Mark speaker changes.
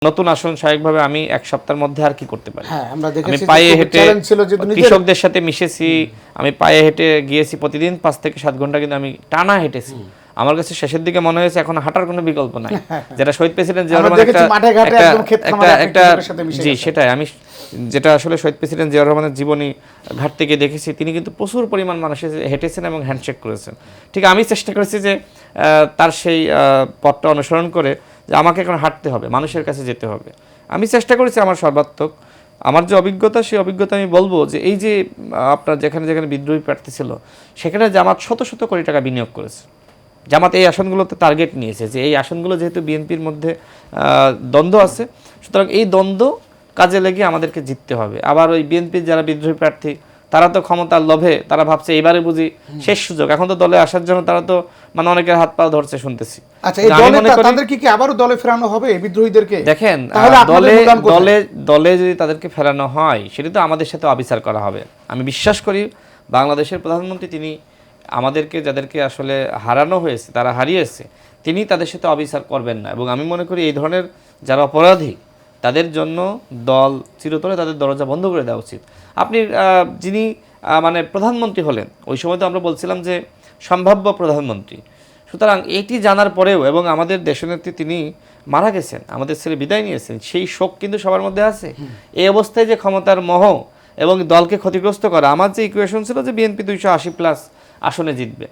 Speaker 1: নতুন আসন স্বাভাবিকভাবে আমি এক সপ্তাহের মধ্যে আর কি করতে পারি?
Speaker 2: হ্যাঁ, আমরা
Speaker 1: আমি
Speaker 2: দেখেছি
Speaker 1: পায়ে
Speaker 2: যে খুবই
Speaker 1: হেঁটে
Speaker 2: চ্যালেঞ্জ ছিল যে নিজের
Speaker 1: কৃষকদের সাথে মিশেছি, আমি পায়ে হেঁটে গিয়েছি প্রতিদিন ৫ থেকে ৭ ঘন্টা, কিন্তু আমি টানা হেঁটেছি। আমার কাছে শেষের দিকে মনে হয়েছে এখন হাঁটার কোনো বিকল্প নাই। যেটা শহীদ প্রেসিডেন্ট জিয়াউর
Speaker 2: আমরা
Speaker 1: রহমান
Speaker 2: দেখেছি মাঠে ঘাটে একদম ক্ষেত খামারে আপনি
Speaker 1: একটা
Speaker 2: কৃষকের সাথে মিশে
Speaker 1: জি
Speaker 2: গেছেন।
Speaker 1: সেটাই আমি যেটা আসলে শহীদ প্রেসিডেন্ট জিয়াউর রহমানের জীবনী ঘাট থেকে দেখেছি, তিনি কিন্তু প্রচুর পরিমাণ মানুষের হেঁটেছেন এবং হ্যান্ডশেক করেছেন। ঠিক আমি চেষ্টা করেছি যে তার সেই পথটা অনুসরণ করে যে আমাকে এখন হাঁটতে হবে, মানুষের কাছে যেতে হবে। আমি চেষ্টা করেছি আমার সর্বাত্মক। আমার যে অভিজ্ঞতা, সেই অভিজ্ঞতা আমি বলবো যে এই যে আপনার যেখানে যেখানে বিদ্রোহী প্রার্থী ছিল, সেখানে জামাত শত শত কোটি টাকা বিনিয়োগ করেছে। জামাত এই আসনগুলোতে টার্গেট নিয়েছে যে এই আসনগুলো যেহেতু বিএনপির মধ্যে দ্বন্দ্ব আছে, সুতরাং এই দ্বন্দ্ব কাজে লেগে আমাদেরকে জিততে হবে। আবার ওই বিএনপির যারা বিদ্রোহী প্রার্থী, তারা তো ক্ষমতার লোভে তারা ভাবছে এবারে বুঝি শেষ সুযোগ, এখন তো দলে আসার জন্য তারা তো মানে অনেকের হাত পা ধরছে শুনতেছি।
Speaker 2: আচ্ছা, এই দলে তাদেরকে কি আবারও দলে ফেরানো হবে এই বিদ্রোহীদেরকে?
Speaker 1: দেখেন, দলে যদি তাদেরকে ফেরানো হয়, সেটা তো আমাদের সাথে অবিচার করা হবে। আমি বিশ্বাস করি বাংলাদেশের প্রধানমন্ত্রী তিনি আমাদেরকে, যাদেরকে আসলে হারানো হয়েছে, তারা হারিয়েছে, তিনি তাদের সাথে অবিচার করবেন না। এবং আমি মনে করি এই ধরনের যারা অপরাধী, তাদের জন্য দল চিরতরে তাদের দরজা বন্ধ করে দেওয়া উচিত। আপনি যিনি মানে প্রধানমন্ত্রী হলেন, ওই সময় তো আমরা বলছিলাম যে সম্ভাব্য প্রধানমন্ত্রী। সুতরাং এটি জানার পরেও, এবং আমাদের দেশনেত্রী তিনি মারা গেছেন, আমাদের ছেলে বিদায় নিয়েছেন, সেই শোক কিন্তু সবার মধ্যে আছে। এই অবস্থায় যে ক্ষমতার মোহ এবং দলকে ক্ষতিগ্রস্ত করা, আমার যে ইকুয়েশন ছিল যে বিএনপি 280+ আসনে জিতবে,